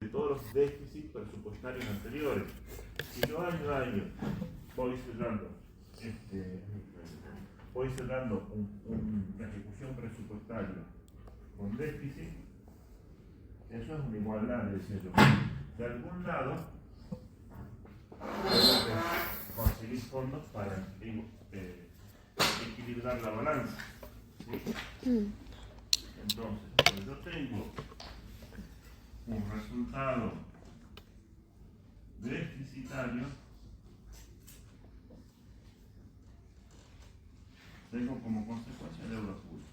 de todos los déficits presupuestarios anteriores. Si yo año a año voy cerrando una ejecución presupuestaria con déficit, eso es una igualdad, decía yo. De algún lado, tengo que conseguir fondos para equilibrar la balanza. ¿Sí? Entonces, cuando yo tengo un resultado deficitario, tengo como consecuencia deuda pública.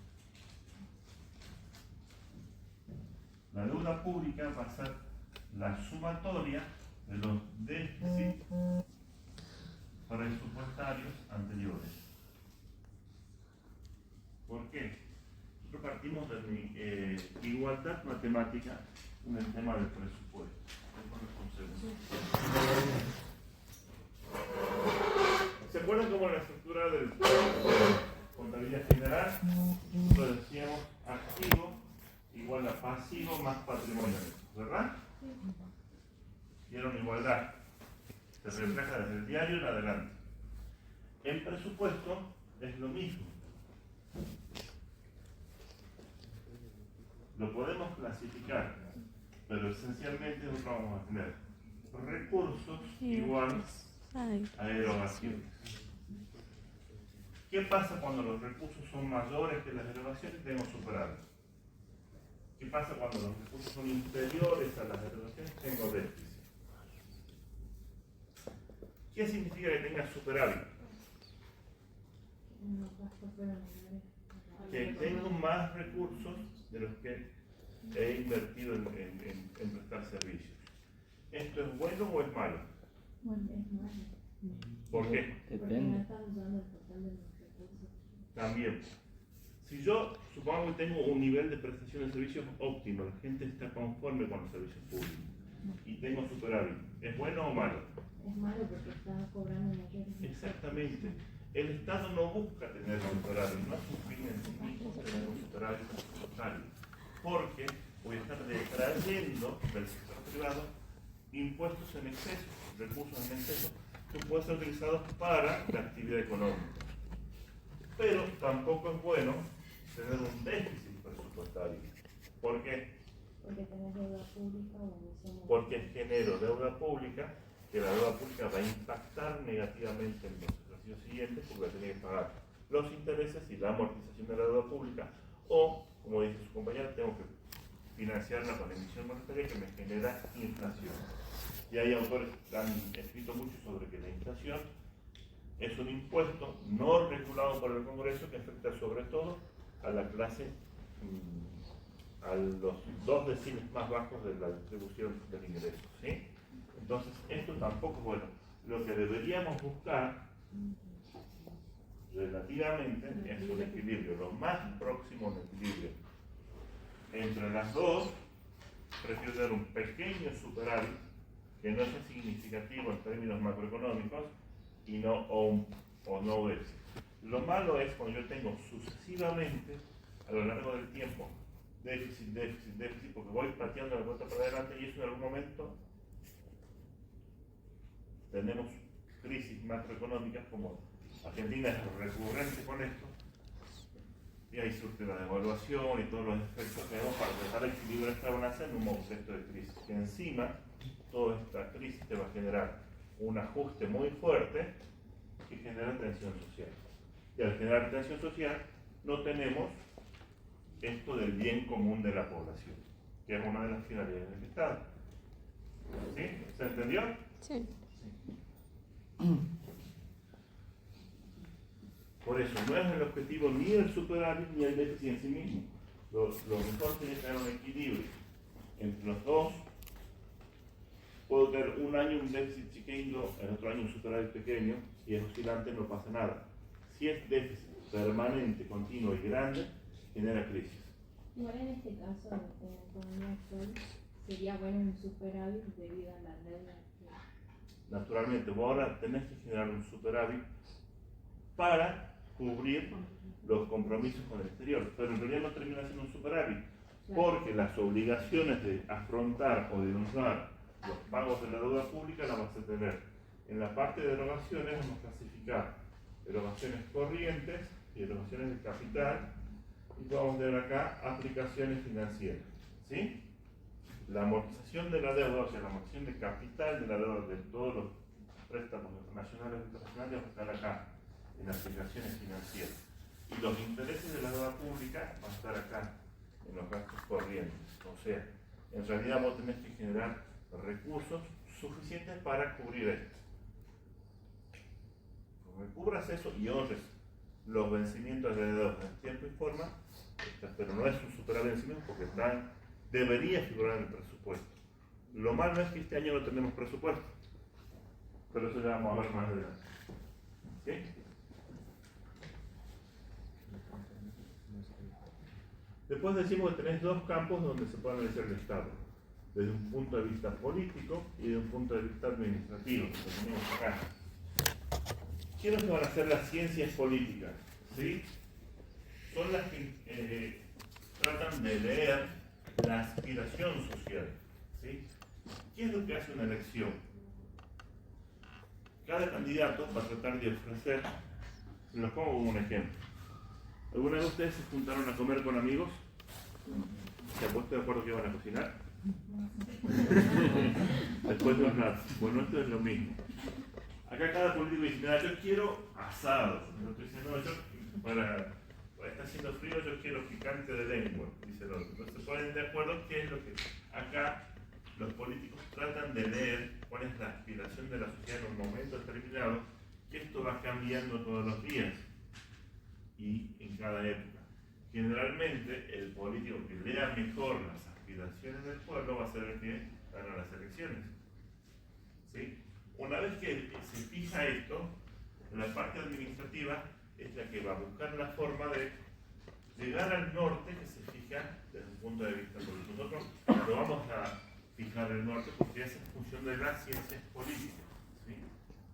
La deuda pública va a ser la sumatoria de los déficits presupuestarios anteriores. ¿Por qué? Nosotros partimos de mi igualdad matemática en el tema del presupuesto. ¿Se acuerdan cómo en la estructura de contabilidad general nosotros decíamos activo igual a pasivo más patrimonio, ¿verdad? Y era una igualdad. Se refleja desde el diario en adelante. El presupuesto es lo mismo. Lo podemos clasificar, pero esencialmente nosotros vamos a tener recursos iguales a erogaciones. ¿Qué pasa cuando los recursos son mayores que las erogaciones? Tenemos superávit. ¿Qué pasa cuando los recursos son inferiores a las erogaciones? Tengo déficit. ¿Qué significa que tenga superávit? Que tengo más recursos de los que he invertido en prestar servicios. ¿Esto es bueno o es malo? Bueno, es malo. ¿Por qué? Porque no estás usando el total de los recursos. También. Si yo supongo que tengo un nivel de prestación de servicios óptimo, la gente está conforme con los servicios públicos y tengo superávit, ¿es bueno o malo? Es malo porque está cobrando mayores. Exactamente. El Estado no busca tener superávit, no es un fin en sí mismo tener un superávit presupuestario, porque voy a estar detrayendo del sector privado impuestos en exceso, recursos en exceso, que pueden ser utilizados para la actividad económica. Pero tampoco es bueno tener un déficit presupuestario. ¿Por qué? Porque tenés deuda pública o emisión. Porque genero deuda pública, que la deuda pública va a impactar negativamente en los ejercicios siguientes porque va a tener que pagar los intereses y la amortización de la deuda pública, o, como dice su compañera, tengo que financiarla con emisión monetaria que me genera inflación. Y hay autores que han escrito mucho sobre que la inflación es un impuesto no regulado por el Congreso que afecta sobre todo a la clase, a los 2 deciles más bajos de la distribución del ingreso, ¿sí? Entonces, esto tampoco es bueno. Lo que deberíamos buscar relativamente es un equilibrio, lo más próximo a un equilibrio. Entre las dos, prefiero tener un pequeño superávit que no sea significativo en términos macroeconómicos y no déficit. Lo malo es cuando yo tengo sucesivamente a lo largo del tiempo déficit, porque voy pateando la vuelta para adelante y eso en algún momento tenemos crisis macroeconómicas como Argentina es recurrente con esto y ahí surge la devaluación y todos los efectos que tenemos para tratar de equilibrar esta balanza en un contexto de crisis. Que encima toda esta crisis te va a generar un ajuste muy fuerte que genera tensión social. Y al generar tensión social no tenemos esto del bien común de la población, que es una de las finalidades del Estado. ¿Sí? ¿Se entendió? Sí. Por eso no es el objetivo ni el superávit ni el déficit en sí mismo. Lo mejor tiene que tener un equilibrio entre los dos. Puedo tener un año un déficit chiquito, el otro año un superávit pequeño, si es oscilante no pasa nada. Si es déficit permanente, continuo y grande, genera crisis. Igual en este caso, en la economía actual, sería bueno un superávit debido a la deuda. Naturalmente, vos ahora tenés que generar un superávit para cubrir los compromisos con el exterior, pero en realidad no termina siendo un superávit, Claro. Porque las obligaciones de afrontar o de honrar los pagos de la deuda pública las vas a tener. En la parte de erogaciones vamos a clasificar erogaciones corrientes y erogaciones de capital, y vamos a tener acá aplicaciones financieras, ¿sí? La amortización de la deuda, o sea, la amortización de capital de la deuda de todos los préstamos nacionales e internacionales va a estar acá, en aplicaciones financieras. Y los intereses de la deuda pública van a estar acá, en los gastos corrientes. O sea, en realidad vos tenés que generar recursos suficientes para cubrir esto. Como cubras eso y honres los vencimientos de la deuda en tiempo y forma, pero no es un supervencimiento porque debería figurar en el presupuesto. Lo malo es que este año no tenemos presupuesto, pero eso ya vamos a ver más adelante. ¿Sí? Después decimos que tenés dos campos donde se puede analizar el Estado, desde un punto de vista político y desde un punto de vista administrativo, que tenemos acá. ¿Quiénes van a ser las ciencias políticas? ¿Sí? Son las que tratan de leer la aspiración social. ¿Sí? ¿Qué es lo que hace una elección? Cada candidato va a tratar de ofrecer, se los pongo como un ejemplo. ¿Alguna de ustedes se juntaron a comer con amigos? ¿Se han puesto de acuerdo que iban a cocinar? Después de un rato. Bueno, esto es lo mismo. Acá cada político dice, mira, yo quiero asado. El otro dice, no, está haciendo frío, yo quiero picante de lengua, dice el otro. Entonces se ponen de acuerdo qué es lo que acá los políticos tratan de leer, cuál es la aspiración de la sociedad en un momento determinado, que esto va cambiando todos los días y en cada época. Generalmente el político que lea mejor las aspiraciones del pueblo va a ser el que gana las elecciones. ¿Sí? Una vez que se fija esto, la parte administrativa es la que va a buscar la forma de llegar al norte que se fija desde un punto de vista político. Nosotros no vamos a fijar el norte porque es en función de las ciencias políticas. ¿Sí?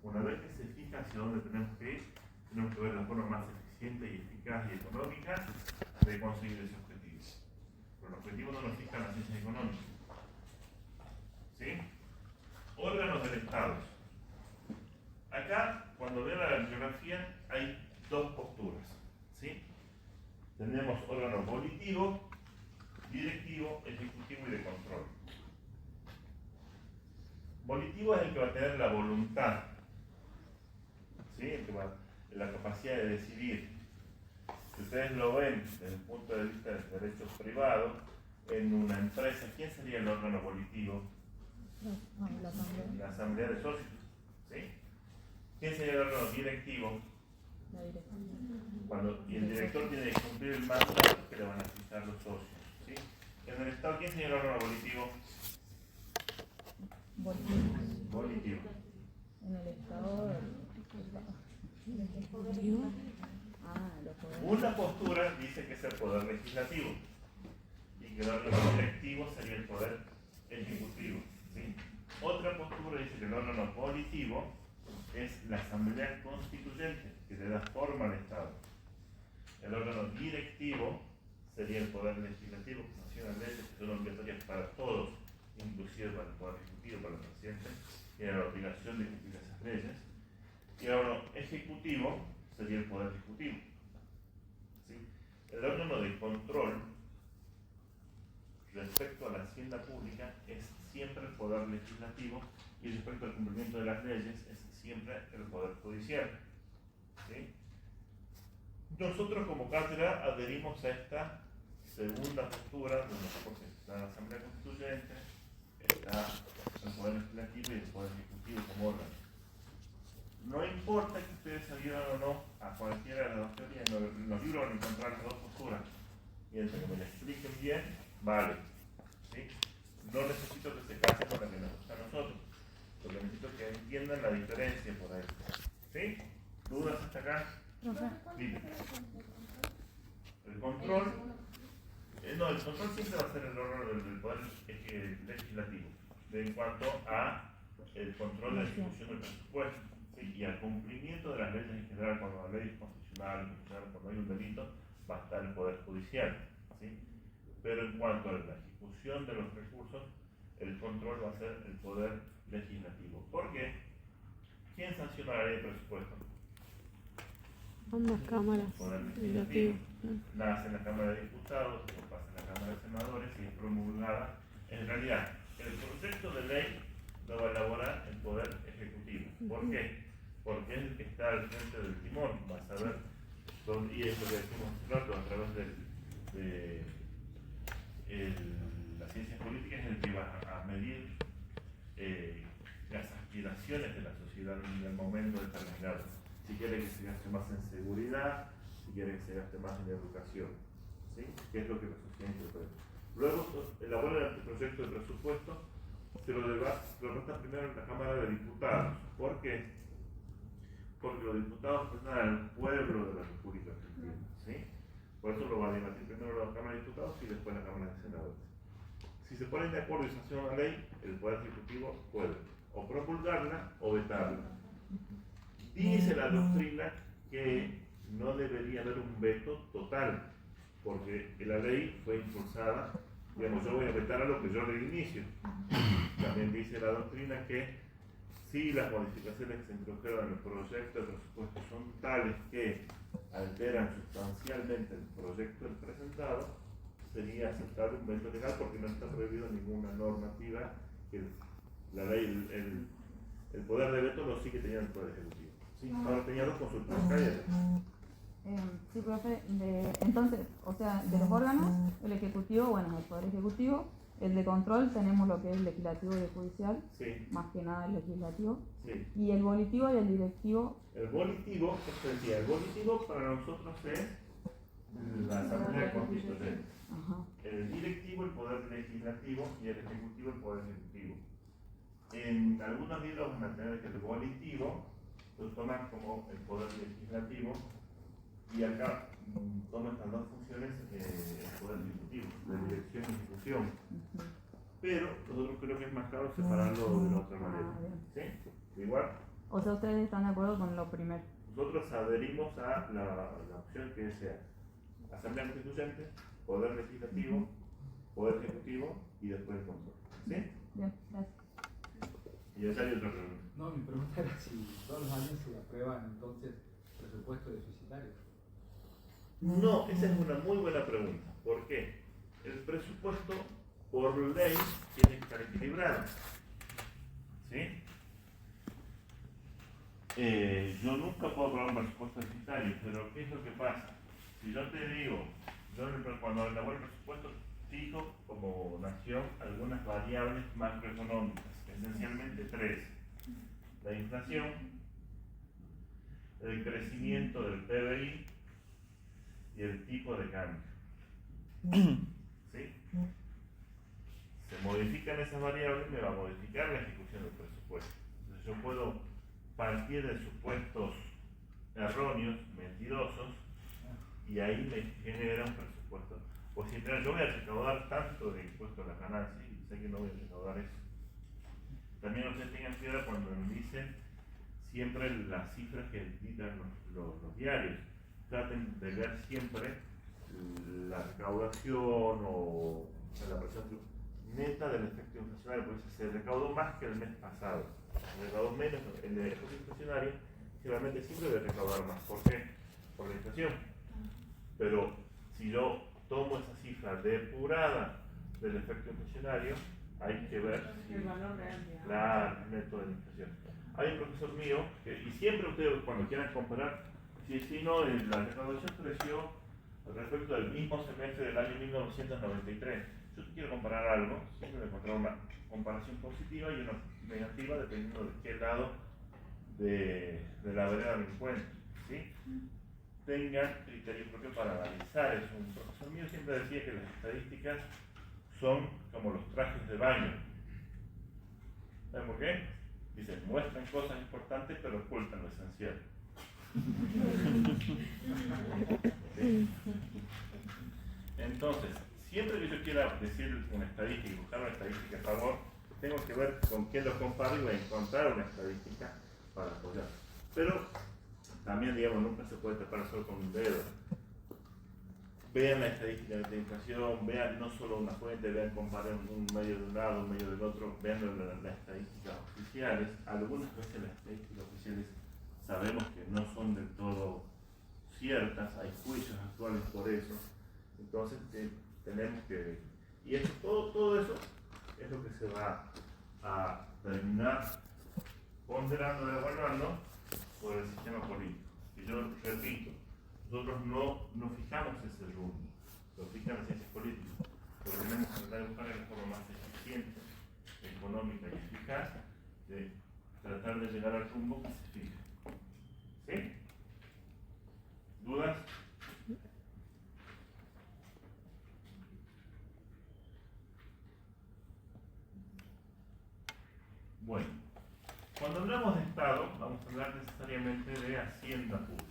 Una vez que se fija hacia dónde tenemos que ir, tenemos que ver la forma más eficiente y eficaz y económica de conseguir ese objetivo. Pero el objetivo no lo fijan las ciencias económicas. ¿Sí? Órganos del Estado. Acá, cuando vean la bibliografía, hay dos posturas. ¿Sí? Tenemos órgano volitivo, directivo, ejecutivo y de control. Volitivo es el que va a tener la voluntad, ¿sí? El que va la capacidad de decidir. Si ustedes lo ven desde el punto de vista de derechos privados, en una empresa, ¿quién sería el órgano volitivo? La asamblea de socios. ¿Sí? ¿Quién sería el órgano directivo? La dirección. Y el director tiene que cumplir el mandato que le van a fijar los socios. ¿Sí? En el Estado, ¿quién sería el órgano volitivo? Volitivo. En el Estado. Una postura dice que es el poder legislativo y que el órgano directivo sería el poder ejecutivo. ¿Sí? Otra postura dice que el órgano volitivo es la asamblea constituyente que le da forma al Estado. El órgano directivo sería el poder legislativo que sanciona leyes que son obligatorias para todos, inclusive para el poder ejecutivo, para el presidente, que tiene la obligación de cumplir esas leyes. Y el órgano ejecutivo sería el poder ejecutivo. ¿Sí? El órgano de control respecto a la hacienda pública es siempre el poder legislativo y respecto al cumplimiento de las leyes es siempre el poder judicial. ¿Sí? Nosotros como cátedra adherimos a esta segunda postura, porque está la Asamblea Constituyente, está el poder legislativo y el poder ejecutivo como órgano. No importa que ustedes adhieran o no a cualquiera de las dos teorías, en los libros van a encontrar las dos posturas. Y entre que me la expliquen bien, vale. ¿Sí? No necesito que se casen con la que nos gusta a nosotros, porque necesito que entiendan la diferencia por ahí. ¿Sí? ¿Dudas hasta acá? Dime. El control. No, el control siempre va a ser el órgano del poder legislativo, en cuanto a el control de la ejecución del presupuesto, ¿sí? Y al cumplimiento de las leyes en general, cuando la ley es constitucional, cuando hay un delito, va a estar el poder judicial. ¿Sí? pero en cuanto a la ejecución de los recursos, el control va a ser el Poder Legislativo. ¿Por qué? ¿Quién sanciona la ley de presupuesto? Ambas cámaras. El Poder Legislativo. Legislativo. Nace en la Cámara de Diputados, luego pasa en la Cámara de Senadores y es promulgada. En realidad, el proyecto de ley lo va a elaborar el Poder Ejecutivo. ¿Por qué? Porque es el que está al frente del timón, va a saber dónde, y es lo que decimos a través de las ciencias políticas, es el que va a medir las aspiraciones de la sociedad en el momento determinado. Si quiere que se gaste más en seguridad, si quiere que se gaste más en educación, ¿sí? ¿Qué es lo que la sociedad interpreta? Luego elabora el proyecto de presupuesto, se lo debata primero en la Cámara de Diputados. ¿Por qué? Porque los diputados representan al pueblo de la República Argentina, ¿sí? Por eso lo va a debatir primero la Cámara de Diputados y después la Cámara de Senadores. Si se ponen de acuerdo y se hace una ley, el Poder Ejecutivo puede o promulgarla o vetarla. Dice la doctrina que no debería haber un veto total, porque la ley fue impulsada, digamos, yo voy a vetar a lo que yo le inicio. También dice la doctrina que si las modificaciones que se introdujeron en el proyecto de presupuesto son tales que alteran sustancialmente el proyecto del presentado, sería aceptable un veto legal porque no está prohibido ninguna normativa que la ley, el poder de veto lo sigue teniendo el Poder Ejecutivo. ¿Sí? Ahora tenía dos consultas. Sí, profe, entonces, o sea, de los órganos, el ejecutivo, bueno, el Poder Ejecutivo, el de control tenemos lo que es el legislativo y el judicial, Sí. más que nada el legislativo, Sí. y el volitivo y el directivo. El volitivo, esto decía, el volitivo para nosotros es la Asamblea Constituyente. Ajá. El directivo, el Poder Legislativo, y el Ejecutivo, el Poder Ejecutivo. En algunos libros van a tener que el volitivo lo toman como el Poder Legislativo, y acá toman estas dos funciones el Poder Ejecutivo, de dirección y ejecución. Pero nosotros creo que es más claro separarlo de la otra manera. ¿Sí? Igual. O sea, ustedes están de acuerdo con lo primero. Nosotros adherimos a la opción que sea Asamblea Constituyente, Poder Legislativo, Poder Ejecutivo y después el control. ¿Sí? Bien, gracias. Y esa hay otra pregunta. No, mi pregunta era si todos los años se aprueban entonces presupuestos deficitarios. No, esa es una muy buena pregunta. ¿Por qué? El presupuesto, por ley, tiene que estar equilibrado. ¿Sí? Yo nunca puedo aprobar un presupuesto deficitario, pero ¿qué es lo que pasa? Si yo te digo, cuando elaboro el presupuesto, fijo como nación algunas variables macroeconómicas, esencialmente tres: la inflación, el crecimiento del PBI y el tipo de cambio. ¿Sí? Se modifican esas variables, me va a modificar la ejecución del presupuesto. Entonces yo puedo partir de supuestos erróneos, mentirosos, y ahí me genera un presupuesto. Pues si yo voy a recaudar tanto de impuesto a la ganancia y sé que no voy a recaudar eso. También ustedes tengan cuidado cuando dicen siempre las cifras que editan los diarios. Traten de ver siempre la recaudación o la presión neta del efecto inflacionario, porque se recaudó más que el mes pasado. Se recaudó menos en el efecto inflacionario, generalmente siempre debe recaudar más. ¿Por qué? Por la inflación. Pero si yo tomo esa cifra depurada del efecto inflacionario, hay que ver si el valor real, el neto de la inflación. Hay un profesor mío, y siempre ustedes cuando quieran comparar, si no, la recaudación creció respecto del mismo semestre del año 1993. Yo quiero comparar algo, siempre voy a encontrar una comparación positiva y una negativa dependiendo de qué lado de la vereda me encuentro. ¿Sí? Tengan criterio propio para analizar eso. Un profesor mío siempre decía que las estadísticas son como los trajes de baño. ¿Saben por qué? Dicen, muestran cosas importantes pero ocultan lo esencial. ¿Sí? Entonces, siempre que yo quiera decir una estadística y buscar una estadística a favor, tengo que ver con qué lo comparo y voy a encontrar una estadística para apoyar. Pero también, digamos, nunca se puede tapar el sol con un dedo. vean la estadística de inflación, vean no solo una fuente, vean, comparen un medio de un lado, un medio del otro, vean las estadísticas oficiales. Algunas veces las estadísticas oficiales sabemos que no son del todo ciertas, hay juicios actuales por eso. Entonces tenemos que... Y eso, todo eso es lo que se va a terminar ponderando y evaluando por el sistema político. Y yo repito, nosotros no fijamos ese rumbo, lo fijan las ciencias políticas, pero tenemos que tratar de buscar la forma más eficiente, económica y eficaz de tratar de llegar al rumbo que se fija. ¿Sí? ¿Dudas? Bueno, cuando hablamos de Estado, vamos a hablar necesariamente de Hacienda Pública.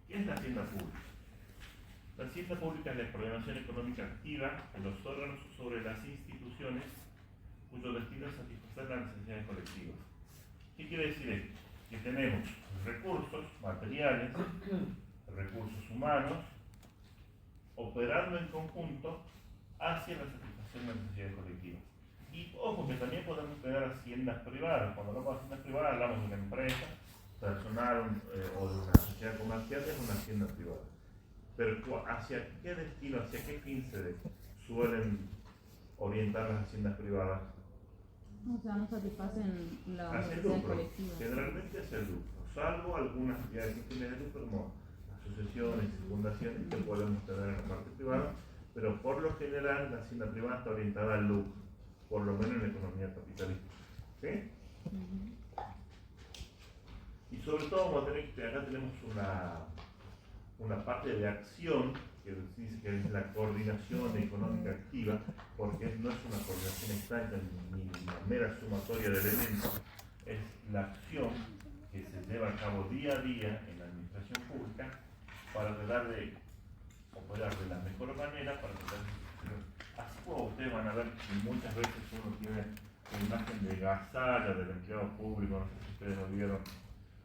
¿Qué es la Hacienda Pública? La Hacienda Pública es la programación económica activa de los órganos sobre las instituciones cuyo destino es satisfacer las necesidades colectivas. ¿Qué quiere decir esto? Que tenemos recursos materiales, recursos humanos, operando en conjunto hacia la satisfacción de las necesidades colectivas. Y ojo, que también podemos tener haciendas privadas. Cuando hablamos de haciendas privadas, hablamos de una empresa personal o de una sociedad comercial, es una hacienda privada. Pero ¿hacia qué destino, hacia qué fin se suelen orientar las haciendas privadas? O sea, no satisfacen las Hacia el necesidades lucro, colectivas. generalmente hacia el lucro, salvo algunas entidades sin fines de lucro como asociaciones y fundaciones que podemos tener en la parte privada, pero por lo general la hacienda privada está orientada al lucro, por lo menos en la economía capitalista. ¿Sí? Y sobre todo, acá tenemos una parte de acción que dice que es la coordinación económica activa, porque no es una coordinación estanca ni una mera sumatoria de elementos, es la acción que se lleva a cabo día a día en la administración pública para tratar de operar de la mejor manera, para tratar de... Así como ustedes van a ver que muchas veces uno tiene la imagen de gazalla del empleado público, no sé si ustedes lo vieron,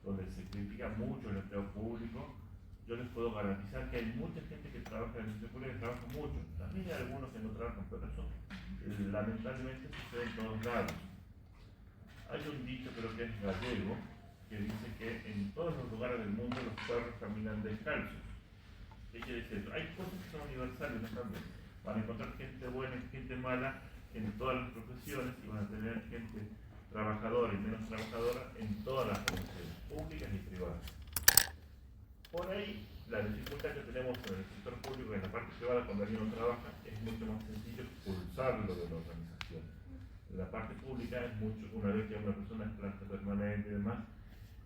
donde se critica mucho el empleo público. Yo les puedo garantizar que hay mucha gente que trabaja en el sector público, que trabaja mucho. También hay algunos que no trabajan, pero eso lamentablemente sucede en todos lados. Hay un dicho, creo que es gallego, que dice que en todos los lugares del mundo los perros caminan descalzos. ¿Qué quiere decir eso? Hay cosas que son universales también. Van a encontrar gente buena y gente mala en todas las profesiones y van a tener gente trabajadora y menos trabajadora en todas las profesiones, públicas y privadas. Por ahí, la dificultad que tenemos en el sector público y en la parte privada cuando alguien no trabaja es mucho más sencillo expulsarlo de la organización. En la parte pública es mucho, una vez que una persona es planta permanente y demás,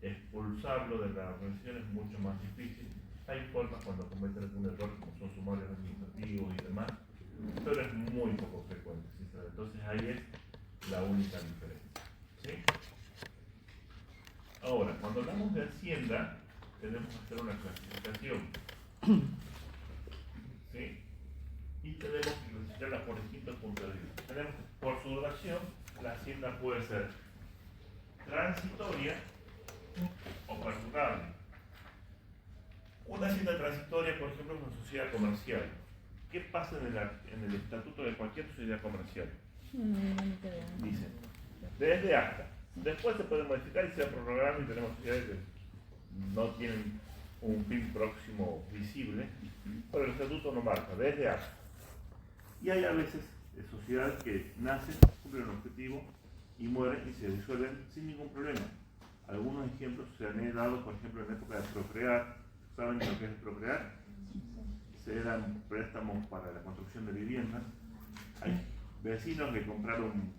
expulsarlo de la organización es mucho más difícil. Hay formas cuando cometen algún error, como son sumarios administrativos y demás, pero es muy poco frecuente, sinceramente. Entonces ahí es la única diferencia. ¿Sí? Ahora, cuando hablamos de Hacienda, tenemos que hacer una clasificación. ¿Sí? Y tenemos que clasificarla por distintos puntos de vista. Tenemos que, por su duración, la Hacienda puede ser transitoria o perdurable. Una hacienda transitoria, por ejemplo, es una sociedad comercial. ¿Qué pasa en el estatuto de cualquier sociedad comercial? Dice, desde hasta. Después se puede modificar y se va prorrogando y tenemos sociedades que no tienen un fin próximo visible, pero el estatuto no marca, desde hasta. Y hay a veces sociedades que nacen, cumplen un objetivo y mueren y se disuelven sin ningún problema. Algunos ejemplos se han dado, por ejemplo, en época de procrear. ¿Saben lo que es procrear? Se dan préstamos para la construcción de viviendas. Hay vecinos que compraron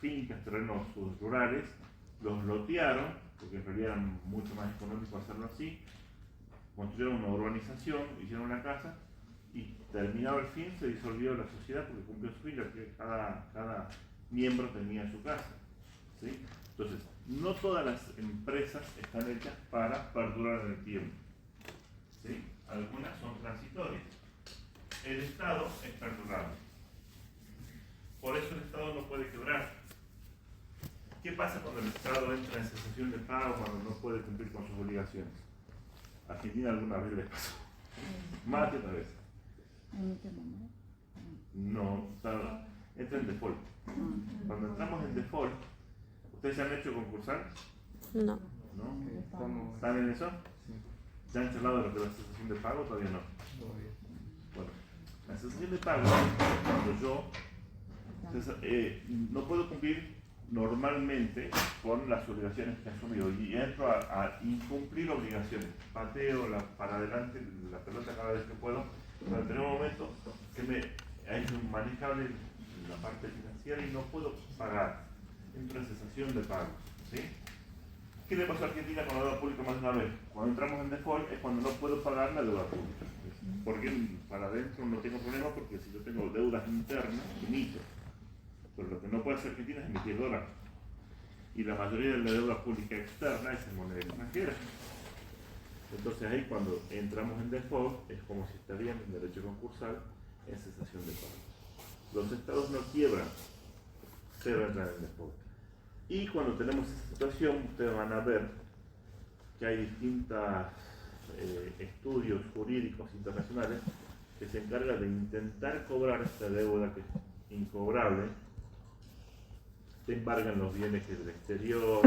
fincas, terrenos rurales, los lotearon, porque en realidad era mucho más económico hacerlo así, construyeron una urbanización, hicieron una casa, y terminado el fin se disolvió la sociedad porque cumplió su fin, ya que cada miembro tenía su casa. ¿Sí? Entonces, no todas las empresas están hechas para perdurar en el tiempo. ¿Sí? Algunas son transitorias. El Estado es perdurable. Por eso el Estado no puede quebrar. ¿Qué pasa cuando el Estado entra en cesación de pago, cuando no puede cumplir con sus obligaciones? A Argentina alguna vez les pasó. Más de una vez. ¿En qué momento? No, entra en default. Cuando entramos en default, ¿ustedes se han hecho concursar? No. ¿No? Estamos. ¿Están en eso? Sí, ¿Ya han charlado de lo que es la cesación de pago? Todavía no. todavía. Bueno, la cesación de pago, cuando yo no puedo cumplir normalmente con las obligaciones que he asumido y entro a incumplir obligaciones, pateo para adelante la pelota cada vez que puedo, pero en un momento que es inmanejable la parte financiera y no puedo pagar, entro en cesación de pagos, ¿sí? ¿Qué le pasó a Argentina con la deuda pública más de una vez? Cuando entramos en default es cuando no puedo pagar la deuda pública. Porque para adentro no tengo problema porque si yo tengo deudas internas, emito. Pero lo que no puede hacer Argentina es emitir dólares. Y la mayoría de la deuda pública externa es en moneda extranjera. Entonces ahí cuando entramos en default es como si estarían en derecho concursal en cesación de pagos. Los estados no quiebran, pero entran en default. Y cuando tenemos esa situación, ustedes van a ver que hay distintos estudios jurídicos internacionales que se encargan de intentar cobrar esta deuda que es incobrable. Te embargan los bienes que del exterior,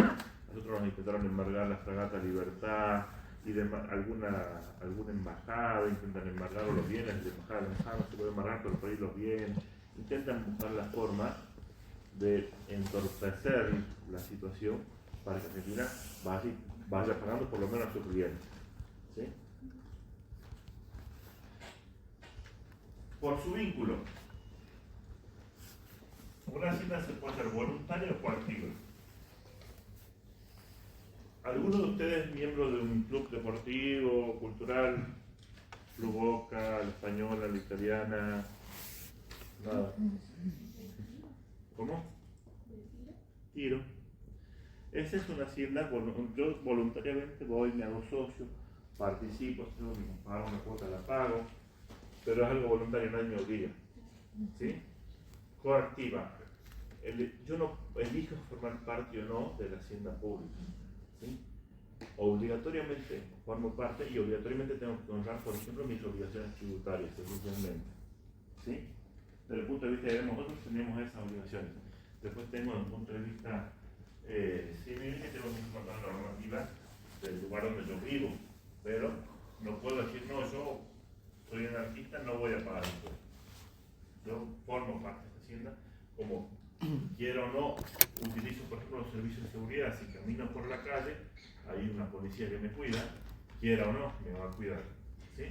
nosotros nos intentaron embargar la fragata Libertad y de alguna embajada, intentan embargar los bienes de la embajada no se puede embargar, pero por ahí los bienes, intentan buscar la forma de entorpecer la situación para que Argentina vaya pagando por lo menos a sus clientes. ¿Sí? Por su vínculo. Una hacienda se puede hacer voluntaria o coactiva. ¿Alguno de ustedes es miembro de un club deportivo, cultural? Club Boca, la Española, la Italiana, nada. ¿Cómo? Tiro. Esa es una hacienda, yo voluntariamente voy, me hago socio, participo, si tengo que pagar una cuota la pago, pero es algo voluntario, nadie me obliga. ¿Sí? Coactiva. Yo no elijo formar parte o no de la hacienda pública. ¿Sí? Obligatoriamente formo parte y obligatoriamente tengo que honrar, por ejemplo, mis obligaciones tributarias, esencialmente. ¿Sí? Desde el punto de vista de nosotros tenemos esas obligaciones. Después tengo desde el punto de vista civil que tengo que implementar la normativa del lugar donde yo vivo, pero no puedo decir, no, yo soy anarquista, no voy a pagar impuestos. Yo formo parte de esta hacienda, como quiero o no, utilizo por ejemplo los servicios de seguridad, si camino por la calle, hay una policía que me cuida, quiera o no, me va a cuidar. ¿Sí?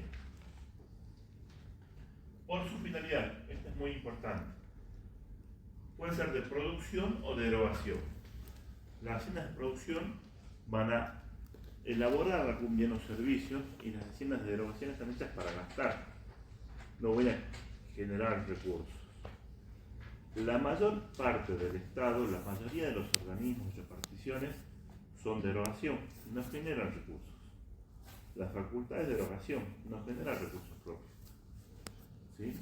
Por su finalidad, esto es muy importante. Puede ser de producción o de erogación. Las haciendas de producción van a elaborar algún bien o servicio y las haciendas de erogación están hechas para gastar. No voy a generar recursos. La mayor parte del Estado, la mayoría de los organismos y reparticiones son de erogación, no generan recursos. Las facultades de erogación no generan recursos propios. ¿Sí?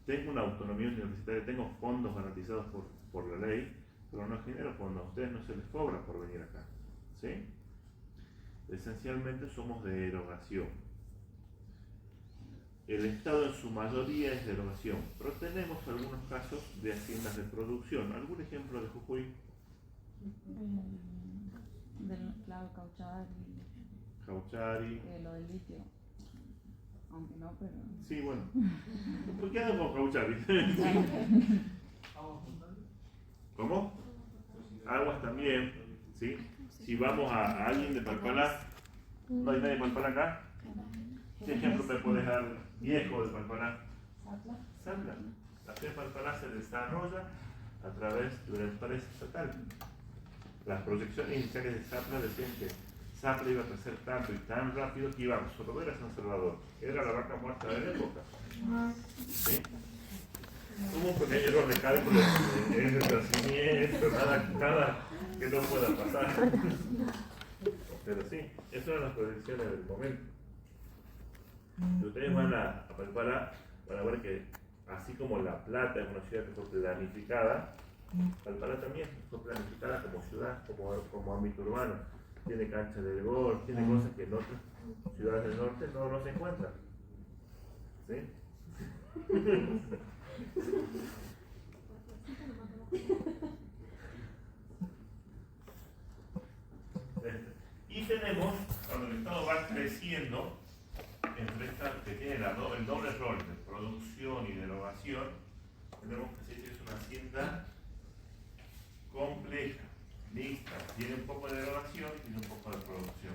Tengo una autonomía universitaria, tengo fondos garantizados por la ley, pero no genero fondos, a ustedes no se les cobra por venir acá. ¿Sí? Esencialmente somos de erogación. El Estado en su mayoría es de erogación, pero tenemos algunos casos de haciendas de producción. ¿Algún ejemplo de Jujuy? Claro, Cauchari. lo del litio. Aunque no, pero. Sí, bueno. ¿Por qué hago con Cauchari? ¿Cómo? Aguas también, ¿sí? Si vamos a alguien de Palpalá, ¿no hay nadie de Palpalá acá? ¿Qué ejemplo me puedes dar viejo de Palpalá? Sapla. La fe de Palpalá se desarrolla a través de la empresa estatal. Las proyecciones iniciales de Sapla decían que Sapla iba a crecer tanto y tan rápido que iba a absorber a San Salvador, que era la vaca muerta de la época. ¿Sí? Hubo un pequeño error de cálculo en el nacimiento, nada que no pueda pasar. Pero sí, esas eran las proyecciones del momento. Si ustedes van a Palpalá, van a ver que así como La Plata es una ciudad que fue planificada, Palpalá también fue planificada como ciudad, como ámbito urbano. Tiene cancha de golf, tiene cosas que en otras ciudades del norte no se encuentran. ¿Sí? Y tenemos, cuando el Estado va creciendo, entre estas que tiene el doble rol de producción y de erogación, tenemos que decir que es una hacienda compleja, mixta, tiene un poco de erogación y tiene un poco de producción.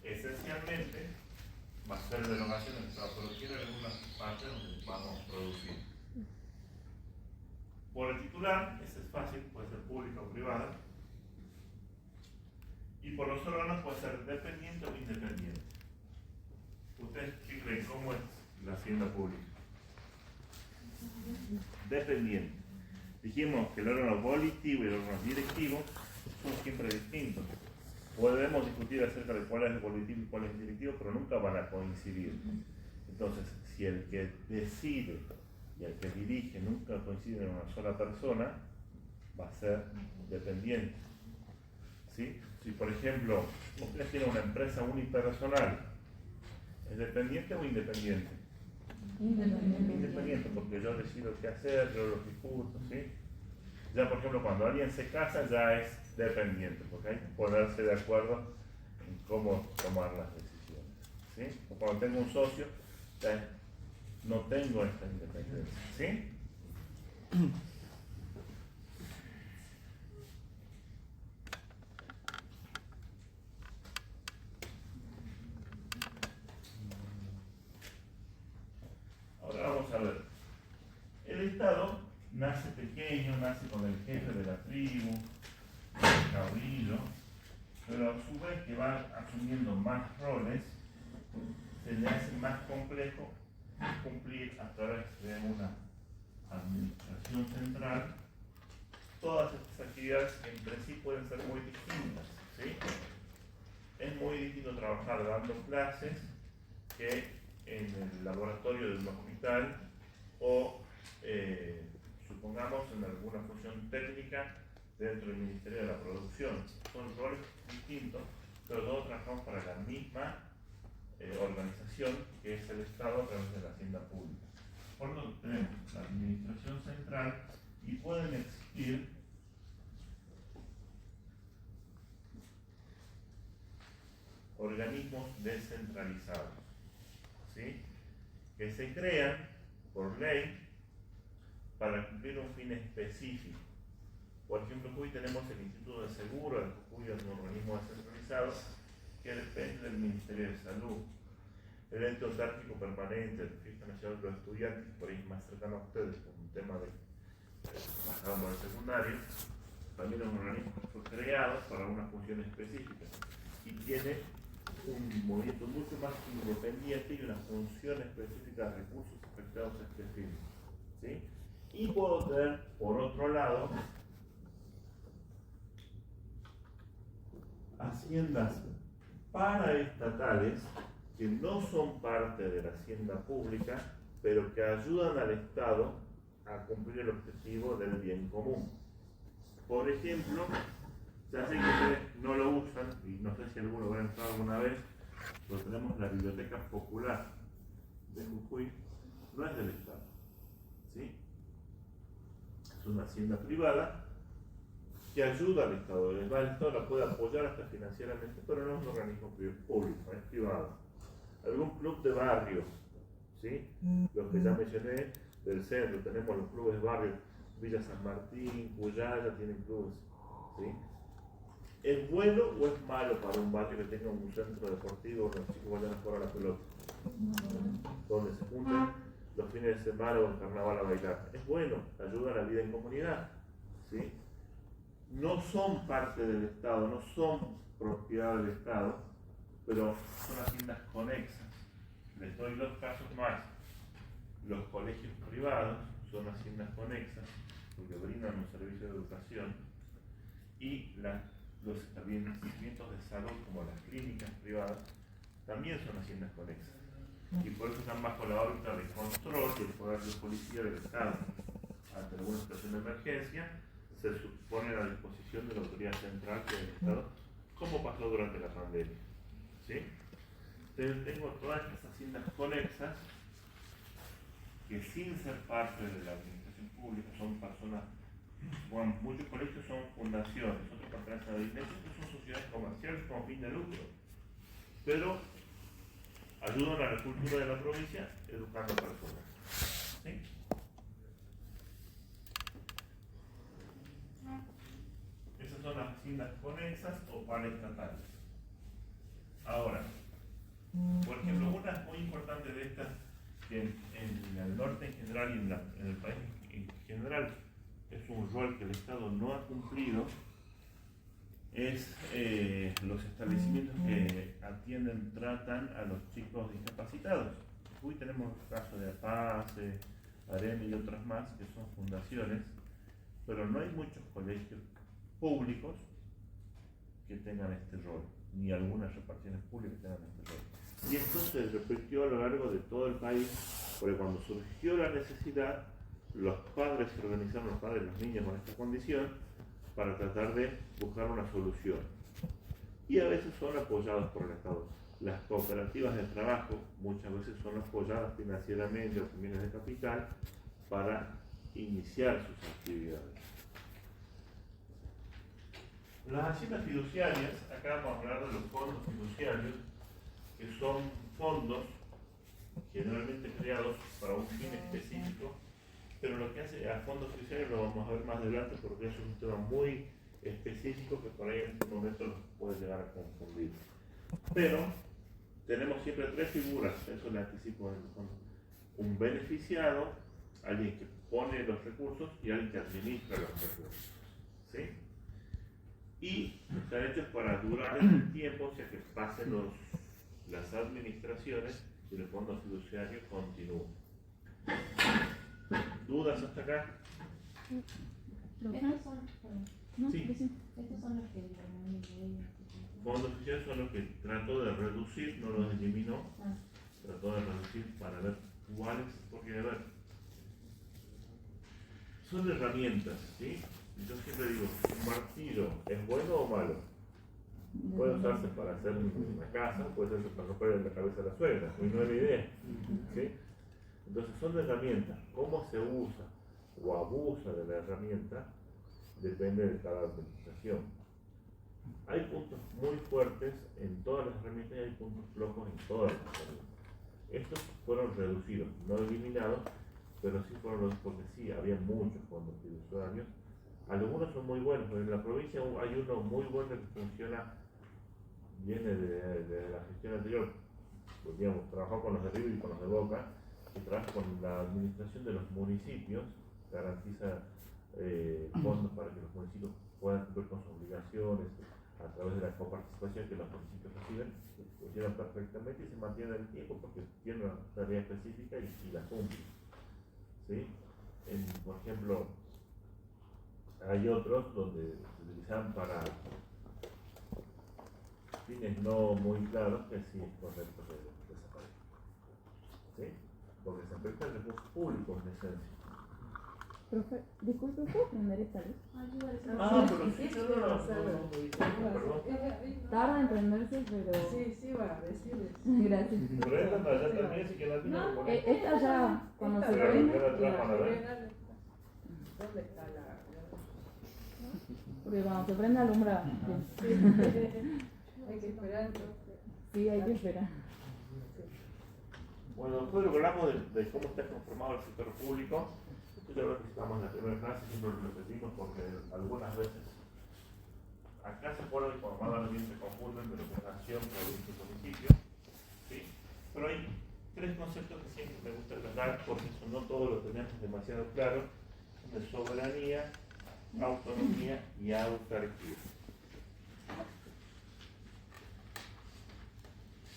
Esencialmente, va a ser de erogación en el Estado, pero tiene algunas partes donde vamos a producir. Por el titular, ese es fácil, puede ser pública o privada. Y por los órganos puede ser dependiente o independiente. ¿Ustedes qué creen? ¿Cómo es la hacienda pública? Dependiente. Dijimos que el órgano volitivo y el órgano directivo son siempre distintos. Podemos discutir acerca de cuál es el volitivo y cuál es el directivo, pero nunca van a coincidir. Entonces, si el que decide y el que dirige nunca coinciden en una sola persona, va a ser dependiente. ¿Sí? Si por ejemplo, ustedes tienen una empresa unipersonal, ¿es dependiente o independiente? Independiente, porque yo decido qué hacer, yo lo ejecuto, ¿sí? Ya por ejemplo, cuando alguien se casa ya es dependiente, porque hay que ponerse de acuerdo en cómo tomar las decisiones, ¿sí? O cuando tengo un socio, ya no tengo esta independencia, ¿sí? Ahora vamos a ver. El Estado nace pequeño, nace con el jefe de la tribu, el caudillo, pero a su vez que va asumiendo más roles, se le hace más complejo cumplir a través de una administración central todas estas actividades que entre sí pueden ser muy distintas, ¿sí? Es muy distinto trabajar dando clases que en el laboratorio de un hospital o supongamos en alguna función técnica dentro del Ministerio de la Producción. Son roles distintos, pero todos trabajamos para la misma organización que es el Estado a través de la hacienda pública. Por lo tanto, tenemos la administración central y pueden existir organismos descentralizados, ¿sí? Que se crean por ley para cumplir un fin específico. Por ejemplo, hoy tenemos el Instituto de Seguro, el Jujuy es un organismo descentralizado que depende del Ministerio de Salud. El Ente Autárquico Permanente, el Registro Nacional de los Estudiantes, por ahí es más cercano a ustedes por un tema de pasado por el secundario, también es un organismo que fue creado para una función específica y tiene un movimiento mucho más independiente y una función específica de recursos afectados a este fin, ¿sí? Y puedo tener, por otro lado, haciendas paraestatales que no son parte de la hacienda pública, pero que ayudan al Estado a cumplir el objetivo del bien común. Por ejemplo, ya sé que ustedes no lo usan, y no sé si alguno habrá entrado alguna vez, pero tenemos la Biblioteca Popular de Jujuy, no es del Estado, ¿sí? Es una hacienda privada que ayuda al Estado. El Estado la puede apoyar hasta financieramente, pero no es un organismo público, es privado. Algún club de barrio, ¿sí? Los que ya mencioné del centro, tenemos los clubes de barrio, Villa San Martín, Cuyaya tienen clubes, ¿sí? ¿Es bueno o es malo para un barrio que tenga un centro deportivo donde los chicos vayan a jugar a la pelota? Donde se juntan los fines de semana o el carnaval a bailar. Es bueno, ayuda a la vida en comunidad, ¿sí? No son parte del Estado, no son propiedad del Estado, pero son haciendas conexas. Les doy dos casos más. Los colegios privados son haciendas conexas porque brindan un servicio de educación y los establecimientos de salud como las clínicas privadas también son haciendas conexas y por eso están bajo la órbita de control del poder de policía del Estado. Ante alguna situación de emergencia se pone a la disposición de la autoridad central del Estado, como pasó durante la pandemia, ¿sí? Entonces tengo todas estas haciendas conexas que sin ser parte de la administración pública son personas, bueno, muchos colegios son fundaciones, otros pertenecen a la iglesia, otros son sociedades comerciales con fin de lucro, pero ayudan a la cultura de la provincia educando personas. ¿Sí? Esas son las haciendas conexas o paraestatales. Ahora, por ejemplo, una muy importante de estas, que en el norte en general y en el país en general es un rol que el Estado no ha cumplido, es los establecimientos que atienden, tratan a los chicos discapacitados. Hoy tenemos el caso de APACE, AREM y otras más que son fundaciones, pero no hay muchos colegios públicos que tengan este rol, ni algunas reparticiones públicas que tengan este rol. Y esto se repitió a lo largo de todo el país, porque cuando surgió la necesidad, los padres se organizaron, los padres de los niños con esta condición, para tratar de buscar una solución. Y a veces son apoyados por el Estado. Las cooperativas de trabajo muchas veces son apoyadas financieramente o con bienes de capital para iniciar sus actividades. Las haciendas fiduciarias, acá vamos a hablar de los fondos fiduciarios, que son fondos generalmente creados para un fin específico, pero lo que hace a fondos fiduciarios lo vamos a ver más adelante porque es un tema muy específico que por ahí en este momento los puede llegar a confundir. Pero tenemos siempre tres figuras, eso le anticipo en el fondo. Un beneficiado, alguien que pone los recursos y alguien que administra los recursos. ¿Sí? Y están hechos para durar en el tiempo, o sea que pasen las administraciones y el fondo fiduciario continúa. ¿Dudas hasta acá? Estos son, perdón, ¿No? Sí. estos son los que eliminaron. Fondos fiduciarios son los que trató de reducir, no los eliminó, trató de reducir para ver cuáles, porque a ver, son herramientas, ¿sí? Yo siempre digo, ¿un martillo es bueno o malo? Puede usarse para hacer una casa, puede usarse para romper la cabeza a la suegra, y no es la idea, ¿sí? Entonces son herramientas. Cómo se usa o abusa de la herramienta depende de cada administración. Hay puntos muy fuertes en todas las herramientas y hay puntos flojos en todas las herramientas. Estos fueron reducidos, no eliminados, pero sí fueron reducidos porque sí, había muchos fondos fiduciarios. Algunos son muy buenos, pero en la provincia hay uno muy bueno que funciona, viene de la gestión anterior, pues, digamos, trabajó con los de River y con los de Boca, que trabaja con la administración de los municipios, garantiza fondos para que los municipios puedan cumplir con sus obligaciones a través de la coparticipación que los municipios reciben, funcionan perfectamente y se mantienen en el tiempo porque tienen una tarea específica y la cumplen. ¿Sí? Por ejemplo, hay otros donde se utilizan para fines no muy claros que sí es correcto que desaparezca. ¿Sí? Porque se afectan recursos públicos en esencia. Profe, disculpe, ¿puedo prender esta luz? Pero sí, perdón. Tarda en prenderse, pero... Sí, va, decirles. Gracias. Pero esta ya también sí que la tiene que poner. Esta ya, cuando se Pero prende... ya la trajo a ver. ¿Dónde está la...? Porque cuando se prende alumbra. Hay que esperar entonces. Sí, hay que esperar. Bueno, después lo que hablamos de cómo está conformado el sector público, esto ya lo necesitamos en la primera clase, siempre lo repetimos porque algunas veces acá se pone formado, bien se confunden de lo que es nación, provincia y municipio, ¿sí? Pero hay tres conceptos que siempre me gusta tratar porque eso no todo lo tenemos demasiado claro, de soberanía, autonomía y autarquía.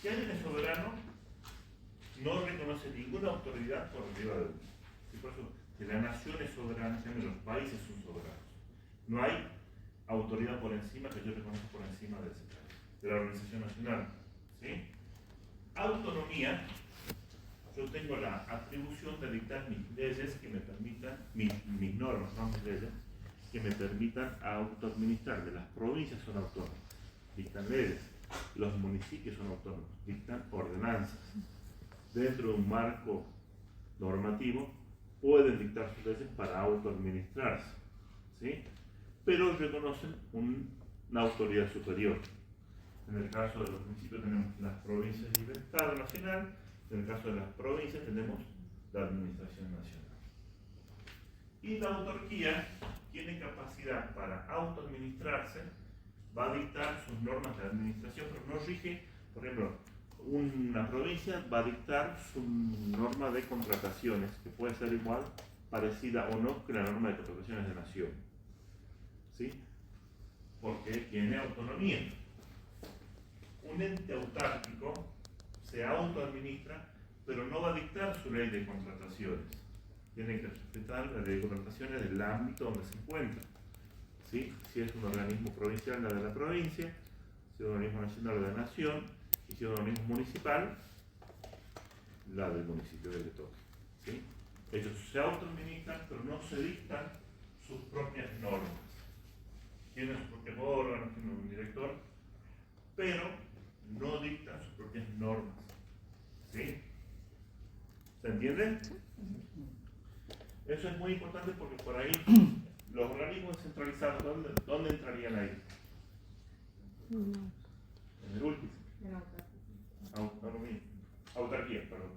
Si alguien es soberano, no reconoce ninguna autoridad por arriba de él. Por eso, si la nación es soberana, los países son soberanos. No hay autoridad por encima que yo reconozca por encima de la organización nacional. ¿Sí? Autonomía, yo tengo la atribución de dictar mis leyes que me permitan, mis normas, no mis leyes, que me permitan autoadministrarme. Las provincias son autónomas, dictan leyes. Los municipios son autónomos, dictan ordenanzas dentro de un marco normativo pueden dictar sus leyes para autoadministrarse, ¿sí? Pero reconocen una autoridad superior. En el caso de los municipios tenemos las provincias y el Estado Nacional, en el caso de las provincias tenemos la Administración Nacional. Y la autarquía tiene capacidad para autoadministrarse, va a dictar sus normas de administración, pero no rige, por ejemplo, una provincia va a dictar su norma de contrataciones, que puede ser igual, parecida o no que la norma de contrataciones de nación, ¿sí? Porque tiene autonomía. Un ente autárquico se autoadministra, pero no va a dictar su ley de contrataciones. Tiene que respetar la ley de contrataciones del ámbito donde se encuentra, ¿sí? Si es un organismo provincial, la de la provincia; si es un organismo nacional, la de la nación; y si es un organismo municipal, la del municipio que le toque, ¿sí? Ellos se autoadministran, pero no se dictan sus propias normas. Tienen sus propios órganos, tienen un director, pero no dictan sus propias normas, ¿sí? ¿Se entiende? Eso es muy importante porque por ahí los organismos descentralizados, ¿dónde entrarían ahí? En el último. Autonomía. Autarquía, perdón.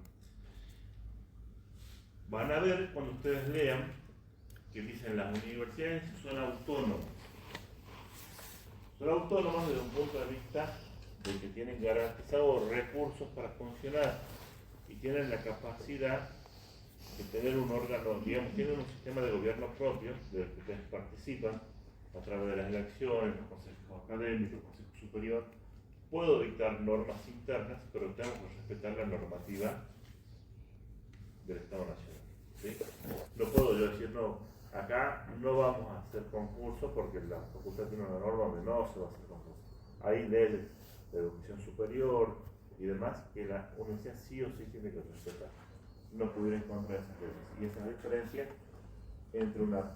Van a ver cuando ustedes lean que dicen las universidades son autónomas. Son autónomas desde un punto de vista de que tienen garantizados recursos para funcionar y tienen la capacidad de tener un órgano, digamos, tienen un sistema de gobierno propio del que ustedes participan a través de las elecciones, los consejos académicos, el consejo superior. Puedo dictar normas internas, pero tengo que respetar la normativa del Estado Nacional, ¿sí? No puedo yo decir, no, acá no vamos a hacer concurso porque la facultad tiene una norma donde no se va a hacer concurso. Hay leyes de educación superior y demás que la universidad sí o sí tiene que respetar. No pudiera encontrar esas leyes. Y esa es la diferencia entre una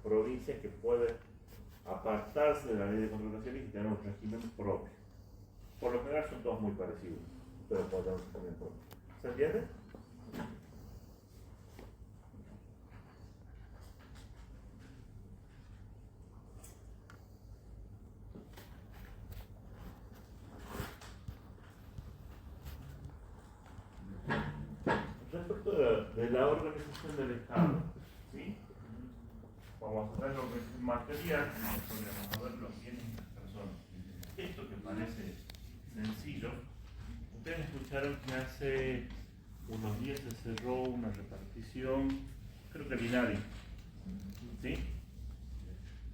provincia que puede apartarse de la ley de contrataciones y tener un régimen propio. Por lo general son todos muy parecidos, pero podemos también propio. ¿Se entiende? Respecto de la organización del Estado, ¿sí? Vamos a ver la organización material, vamos a ver los bienes de las personas. Esto que parece sencillo, ustedes escucharon que hace unos días se cerró una repartición, creo que binaria, ¿sí?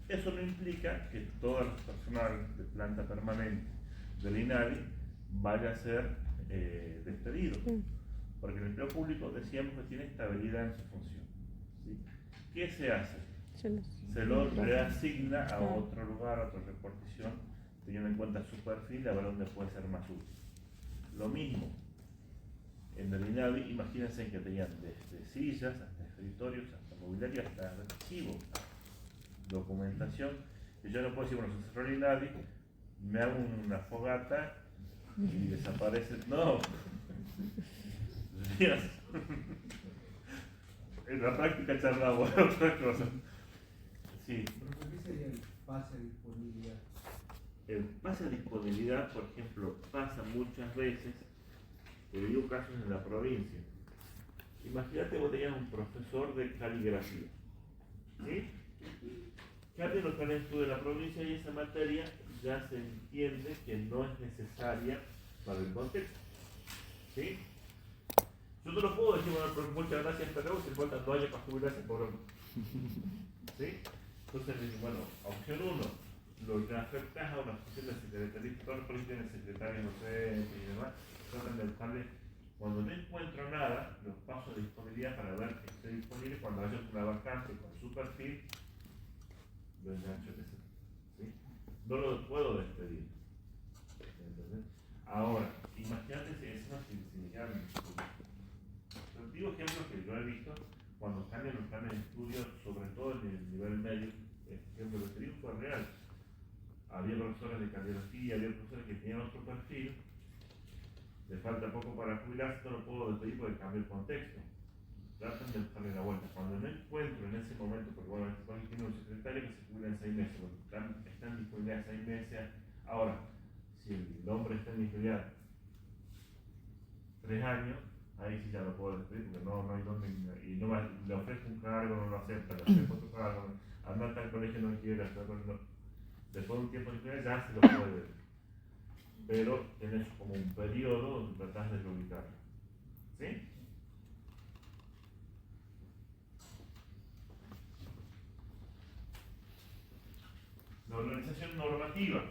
Eso no implica que todo el personal de planta permanente del INADI vaya a ser despedido, porque el empleo público decíamos que tiene estabilidad en su función, ¿sí? ¿Qué se hace? Se lo reasigna a otro lugar, a otra repartición, teniendo en cuenta su perfil, a ver dónde puede ser más útil. Lo mismo en el INADI, imagínense que tenían desde sillas hasta escritorios, hasta mobiliario, hasta archivos, documentación, y yo no puedo decir, bueno, se cerró el INADI, me hago una fogata y desaparece. No. En la práctica charlamos de otra cosa. Sí. ¿Pero qué sería el pase de disponibilidad? El pase de disponibilidad, por ejemplo, pasa muchas veces, he vivido casos en la provincia. Imagínate vos tenías un profesor de caligrafía, ¿sí? Que alguien lo trae en estudio de la provincia y esa materia ya se entiende que no es necesaria para el contexto, ¿sí? Yo no lo puedo decir, bueno, muchas gracias, pero si falta 2 años para jubilarse por hombre, ¿sí? Entonces, bueno, opción 1, lo que afecta a una función de secretaría, todos los colegios tienen secretarios docentes y demás, tratan de buscarle, cuando no encuentro nada, los paso de disponibilidad para ver que esté disponible, cuando haya una vacante con su perfil, lo engancho que sea, ¿sí? No lo puedo despedir, ¿entendés? Ahora, imagínate si es una sinceridad. Digo ejemplos que yo he visto cuando cambian los planes de estudio, sobre todo en el nivel medio, ejemplo que te digo fue real. Había profesores de cardiología, había profesores que tenían otro perfil, le falta poco para jubilarse, no lo puedo despedir porque cambia el contexto. tratan de buscarle la vuelta. Cuando no encuentro en ese momento, porque bueno, este país tiene un secretario que se jubila en 6 meses, están disponibles 6 meses. Ahora, si el hombre está en disponibilidad 3 años, ahí sí ya lo puedo despedir, porque no hay dónde, y no le ofrezco un cargo, no lo acepta, le ofrezco otro cargo, anda al colegio, no quiere, después de un tiempo de disponibilidad ya se lo puede, pero tenés como un periodo donde tratás de reubicarlo. ¿Sí? La organización normativa,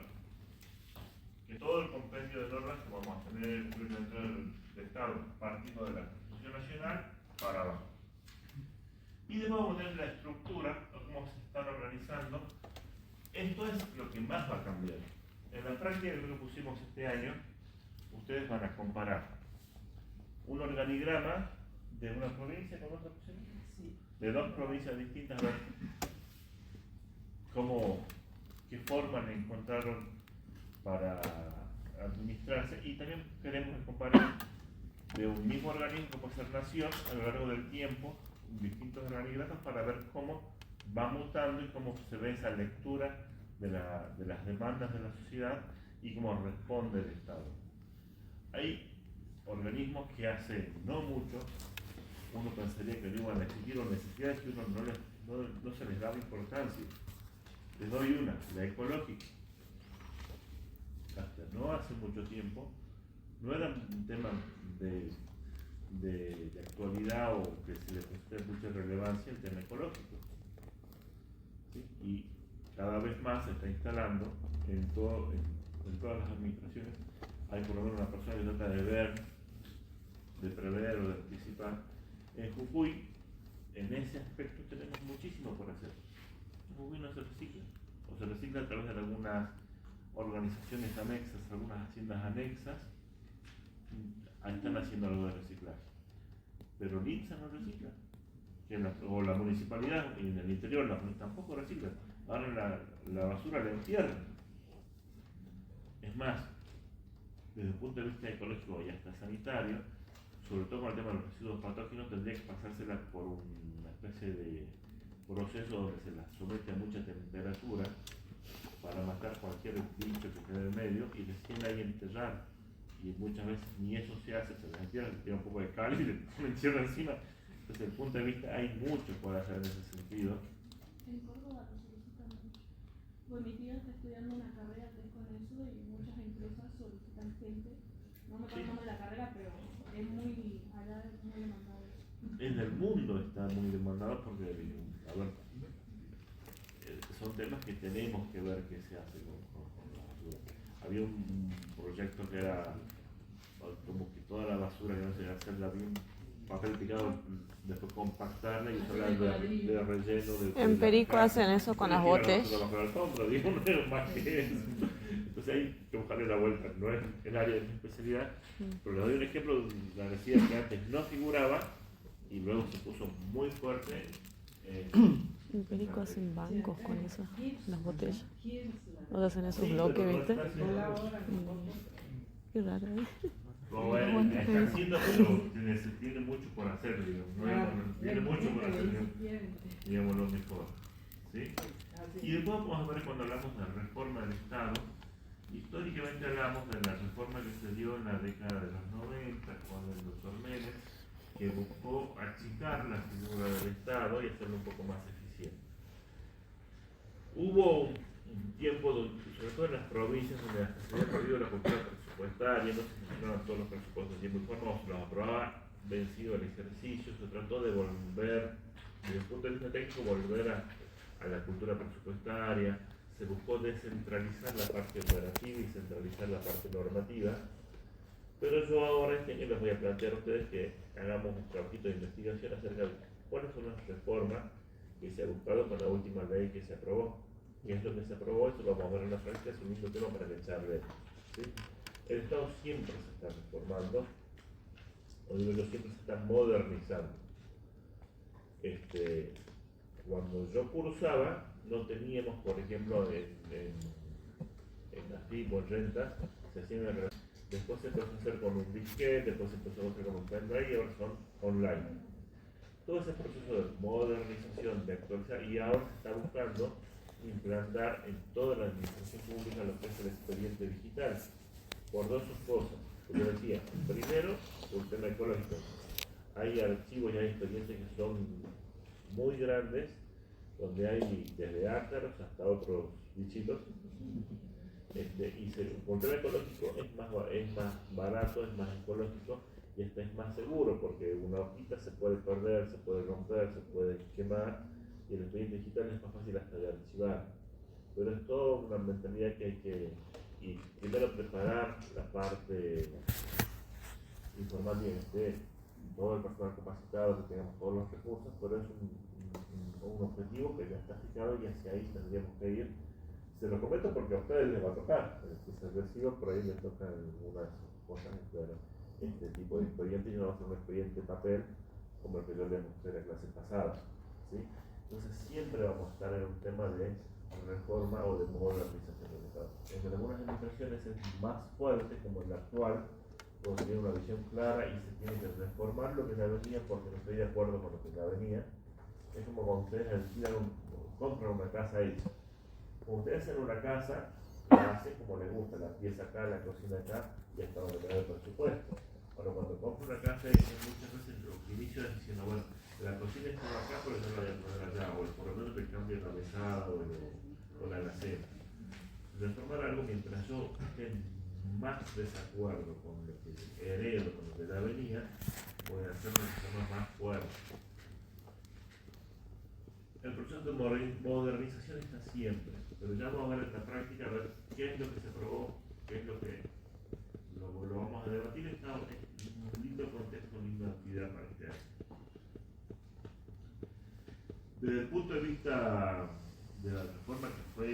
que todo el compendio de normas que vamos a tener dentro del Estado, partiendo de la Constitución Nacional para abajo. Y después vamos a tener la estructura, o cómo se están organizando. Esto es lo que más va a cambiar. En la práctica que pusimos este año, ustedes van a comparar un organigrama de una provincia con otra provincia, de dos provincias distintas, a ver qué formas encontraron para administrarse, y también queremos comparar de un mismo organismo que puede ser nación a lo largo del tiempo, distintos organigramas, para ver cómo va mutando y cómo se ve esa lectura de las demandas de la sociedad y cómo responde el Estado. Hay organismos que hace no mucho uno pensaría que no iban a existir, o necesidades que uno no se les daba importancia. Les doy una, la ecológica. Hasta no hace mucho tiempo no era un tema de actualidad o que se le preste mucha relevancia el tema ecológico, ¿sí? Y cada vez más se está instalando en todas las administraciones. Hay por lo menos una persona que trata de ver, de prever o de anticipar. En Jujuy, en ese aspecto tenemos muchísimo por hacer. En Jujuy no se recicla, o se recicla a través de algunas organizaciones anexas, algunas haciendas anexas, están haciendo algo de reciclaje. Pero LIPSA no recicla, o la municipalidad en el interior tampoco recicla. Ahora la basura la entierran. Es más, desde el punto de vista ecológico y hasta sanitario, sobre todo con el tema de los residuos patógenos, tendría que pasársela por una especie de proceso donde se la somete a mucha temperatura para matar cualquier bicho que quede en el medio y recién ahí enterrar. Y muchas veces ni eso se hace, se les entierra, se tira un poco de cal y le ponen tierra encima. Entonces, desde el punto de vista, hay mucho por hacer en ese sentido. En Córdoba lo solicitan mucho. Pues mi tía está estudiando una carrera que es con eso y muchas empresas solicitan gente. No me acuerdo el nombre de la carrera, pero es muy, allá es muy demandado. En el mundo está muy demandado porque, a ver, son temas que tenemos que ver qué se hace con la basura. Había un proyecto que era como que toda la basura que no se hacerla bien, papel picado, después compactarla y usarla de relleno. En Perico hacen eso con las botellas. Más que eso. Entonces hay que buscarle la vuelta, no es el área de mi especialidad, pero le doy un ejemplo de una residencia que antes no figuraba y luego se puso muy fuerte. En Perico hacen bancos con eso, las botellas. O hacen esos bloques, ¿viste? Qué raro, ¿eh? Como está haciendo, pero tiene mucho por hacer, digamos. Tiene mucho por hacer, digamos, lo mejor. ¿Sí? Y después vamos a ver cuando hablamos de la reforma del Estado. Históricamente hablamos de la reforma que se dio en la década de los 90 con el doctor Menem, que buscó achicar la figura del Estado y hacerlo un poco más eficiente. Hubo un tiempo, sobre todo en las provincias, donde hasta se había perdido la cultura presupuestaria, no se funcionaban todos los presupuestos en tiempo y forma, o se los aprobaba vencido el ejercicio, se trató de volver, desde el punto de vista técnico, volver a la cultura presupuestaria, se buscó descentralizar la parte operativa y centralizar la parte normativa, pero yo ahora este año les voy a plantear a ustedes que hagamos un trabajito de investigación acerca de cuáles son las reformas que se ha buscado con la última ley que se aprobó. ¿Qué es lo que se aprobó? Eso lo vamos a ver en la práctica, es un mismo tema para que charle. ¿Sí? El Estado siempre se está reformando, o digo yo, siempre se está modernizando. Cuando yo cursaba, no teníamos, por ejemplo, en las PIB o en rentas, se hacían en la. Después se empezó a hacer con un disquete, después se empezó a hacer con un pendrive y ahora son online. todo ese proceso de modernización, de actualización, y ahora se está buscando implantar en toda la administración pública lo que es el expediente digital, por dos cosas. Como decía, primero, por el tema ecológico. Hay archivos y hay expedientes que son muy grandes, donde hay desde ácaros hasta otros bichitos. Y por el tema ecológico es más barato, es más ecológico y este es más seguro, porque una hojita se puede perder, se puede romper, se puede quemar, y el expediente digital es más fácil hasta de archivar. Pero es toda una mentalidad que hay que primero preparar la parte informal bien, todo el personal capacitado, que tengamos todos los recursos, pero es un objetivo que ya está fijado y hacia ahí tendríamos que ir. Se lo comento porque a ustedes les va a tocar, que se reciba por ahí les tocan algunas cosas, pero este tipo de expediente no va a ser un expediente papel como el que yo les mostré en la clase pasada, ¿sí? Entonces siempre vamos a estar en un tema de reforma o de modernización del Estado. En algunas administraciones es más fuerte, como en la actual, donde tiene una visión clara y se tiene que reformar lo que ya venía porque no estoy de acuerdo con lo que ya venía. Es como cuando ustedes compran una casa hecha. Como ustedes hacen una casa, la hacen como les gusta, la pieza acá, la cocina acá, y hasta donde me da el presupuesto. Pero cuando compro una casa, muchas veces los inicios es diciendo, bueno, la cocina está acá, pero yo la voy a poner allá, o por lo menos te cambio la mesada o la alacena. Reformar algo mientras yo esté más desacuerdo con lo que heredo, con lo que ya venía, voy a hacer una reforma más fuerte. El proceso de modernización está siempre, pero ya vamos a ver en la práctica, a ver qué es lo que se probó, qué es lo que lo vamos a debatir. Está un lindo contexto, una linda actividad para este año. Desde el punto de vista de la reforma que fue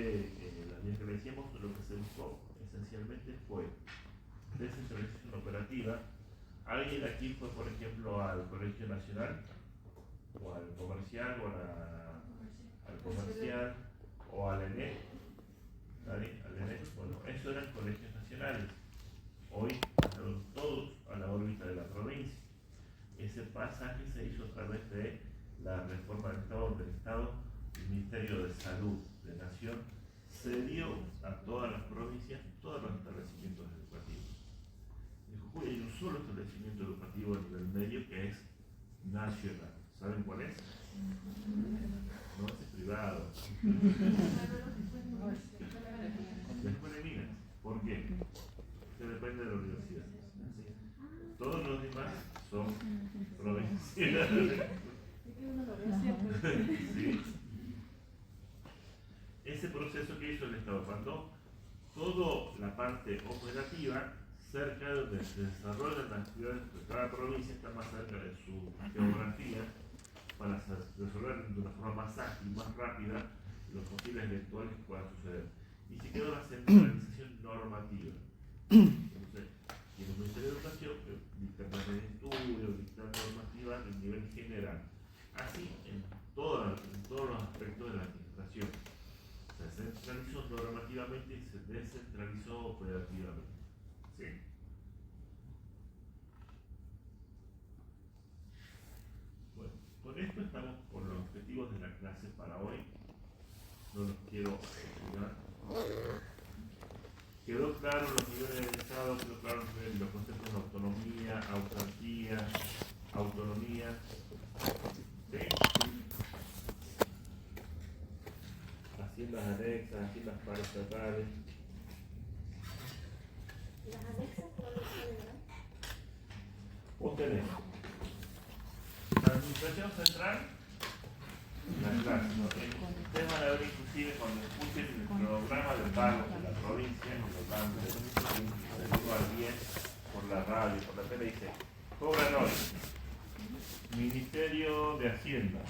la línea que le decíamos, lo que se buscó esencialmente fue descentralización operativa. Alguien aquí fue, por ejemplo, al Colegio Nacional, o al Comercial, o al Comercial, o al ENEC. ¿Vale? Al ENEC, bueno, esos eran colegios nacionales. Hoy pasaron todos a la órbita de la provincia. Ese pasaje se hizo a través de la reforma del Estado, donde el Estado, el Ministerio de Salud de Nación, cedió a todas las provincias todos los establecimientos educativos. En Jujuy hay un solo establecimiento educativo a nivel medio que es nacional. ¿Saben cuál es? No, es privado. La Escuela de Minas. ¿Por qué? Que depende de la universidad. Todos los demás son provinciales. Sí. Ese proceso que hizo el Estado, cuando toda la parte operativa, cerca de donde se desarrollan las actividades de cada provincia, está más cerca de su geografía, para resolver de una forma más ágil, más rápida, los posibles eventuales que puedan suceder. Y se quedó la centralización normativa. Entonces, tiene un Ministerio de Educación que dicta planes de estudio, dicta normativa de nivel general. Así en todos los aspectos de la administración. Se centralizó normativamente y se descentralizó operativamente. ¿Sí? Bueno, con esto estamos con los objetivos de la clase para hoy. No los quiero explicar. Quedó claro los niveles del Estado, quedó claro los conceptos de autonomía, autarquía, autonomía. ¿Sí? Haciendas anexas, haciendas paraestatales. ¿Las anexas cuáles son? Vos tenés la administración central, la clase. Ustedes van a ver inclusive cuando escuchen el programa de pagos de la provincia, cuando van del 1 al 10 por la radio, por la tele, dice, cobran hoy Ministerio de Hacienda,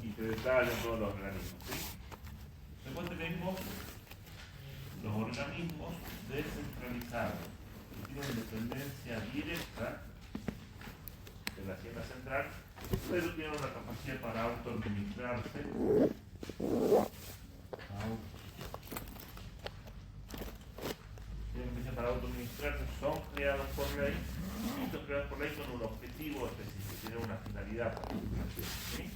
y te detallan todos los organismos. ¿Sí? Después tenemos los organismos descentralizados, que tienen dependencia directa de la Hacienda Central, pero tienen una capacidad para autoadministrarse. Tienen capacidad para autoadministrarse, son creados por ley. Estos creados por ley con un objetivo específico. tener una finalidad particular, ¿sí?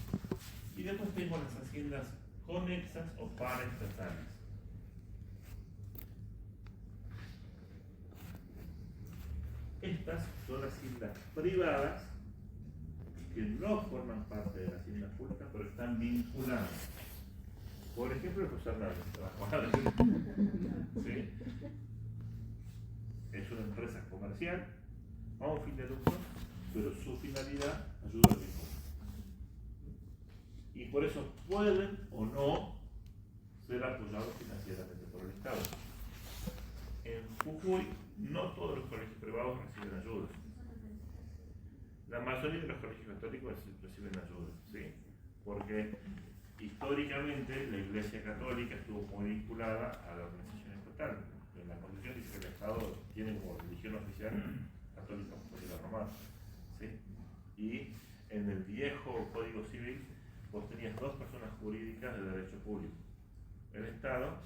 Y después tenemos las haciendas conexas o paraestatales. Estas son haciendas privadas que no forman parte de la hacienda pública, pero están vinculadas. Por ejemplo, el profesor Hernández trabaja, ¿sí? Es una empresa comercial, a un fin de lucro, pero su finalidad ayuda al mismo. Y por eso pueden o no ser apoyados financieramente por el Estado. En Jujuy, no todos los colegios privados reciben ayudas. La mayoría de los colegios católicos reciben ayudas, ¿sí? Porque históricamente la Iglesia Católica estuvo muy vinculada a la organización estatal. En la Constitución dice que el Estado tiene como religión oficial católica apostólica romana, ¿sí? Y en el viejo Código Civil vos tenías dos personas jurídicas de derecho público: el Estado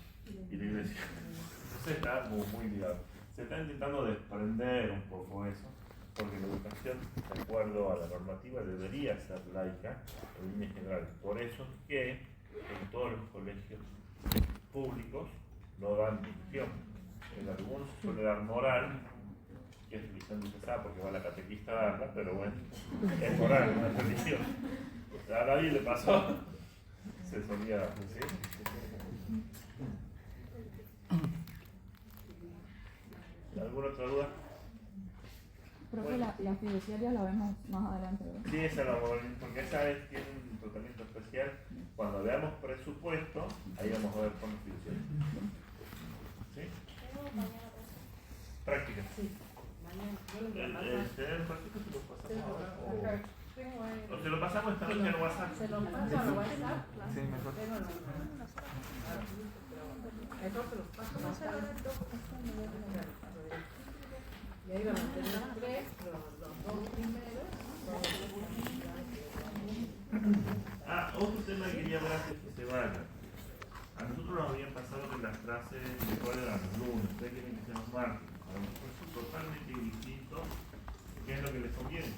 y la Iglesia. Entonces está muy ligado. Se está intentando desprender un poco eso, porque la educación, de acuerdo a la normativa, debería ser laica en líneas generales. Por eso es que en todos los colegios públicos no dan religión. En algunos se suele dar moral, que es religión disfrazada porque va la catequista a darla, pero bueno, es moral, no es religión. A nadie le pasó, se solía decir. ¿Alguna otra duda? Profe, la fiduciaria la vemos más adelante, ¿verdad? Sí, esa la vamos a ver, porque esa vez tiene un tratamiento especial. Cuando veamos presupuesto, ahí vamos a ver con los fiduciarios. ¿Sí? Tengo mañana Práctica. Sí, mañana. Yo lo voy a pasar. ¿El práctico se lo pasamos ahora? Acá tengo ahí. ¿O se lo pasamos esta noche en WhatsApp? Se lo paso al WhatsApp. Sí, mejor. Tengo el mejor se los paso más tarde. Y ahí van a tener tres, los dos primeros. Otro tema que quería hablar antes que se vaya. A nosotros nos habían pasado que las clases de cuál eran los lunes, ustedes quieren que sean los martes. A nosotros es totalmente distinto qué es lo que les conviene.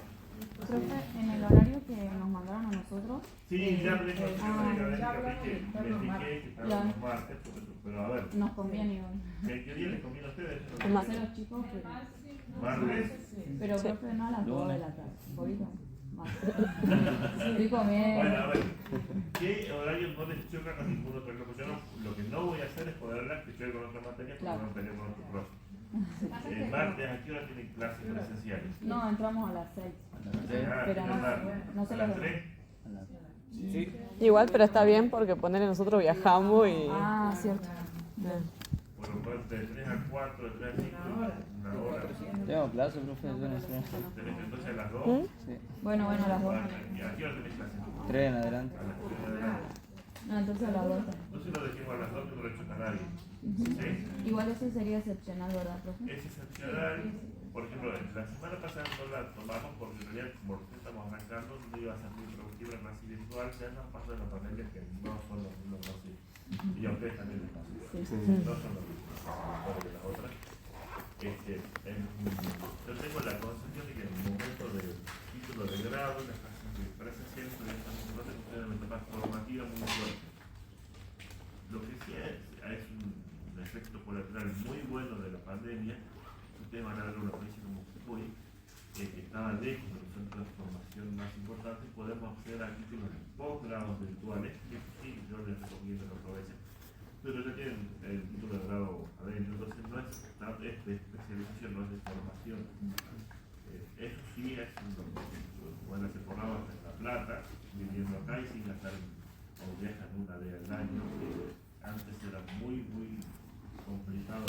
Profe, en el horario que nos mandaron a nosotros, Sí, ya hablé con el ya académico, hablamos que de estar les los dije martes. que estaban los martes, por eso. Pero a ver, nos conviene igual. ¿qué día les conviene a ustedes? Hacer los chicos, Martes. pero profe, no a las 2 de la tarde, un poquito más. Estoy Bueno, comiendo. a ver, ¿qué horarios no les chocan a ninguno otro grupo? Yo lo que no voy a hacer es poder hablar que estoy con otra materia porque Claro. no peleo con otro profe. El martes, ¿a qué hora tienen clases presenciales? No, entramos a las 6. Pero no se ¿A los las 3? Sí. Igual, pero está bien porque ponerle nosotros viajamos y... Ah, cierto. Bueno, pues de 3 a 4, de 3 a 5, una hora. Tengo clase, profe, yo no sé. ¿Tenés entonces a las 2? Sí. Bueno, a las 2. Bueno, ¿y a qué hora tenés clases? 3 en adelante. A las 3 de la tarde. No, entonces a las 2. Entonces lo dejemos a las 2 que no lo choca a nadie. ¿Sí? Igual ese sería excepcional, ¿verdad, profe? Es excepcional. Por ejemplo, la semana pasada no la tomamos porque en realidad, como recién estamos arrancando, no iba a ser muy productiva en clase virtual. Ya nos pasa en las familias que no son los mismos así. Y a ustedes también les pasa. No son los mismos que las otras. Yo tengo la concepción de que en el momento del título de grado, las clases de presencial son una etapa formativa muy fuerte. Lo que sí es un efecto colateral muy bueno de la pandemia. Ustedes van a ver una provincia como Jujuy, que estaba lejos de los centros de formación más importantes. Podemos acceder a títulos de posgrados virtuales, que sí, yo les recomiendo que aprovechen, pero ya tienen el título de grado adentro, entonces no es de especialización, no es de formación. Eso sí es bueno, se formaba en La Plata, viviendo acá y sin gastar o viajan una vez al año. Antes era muy complicado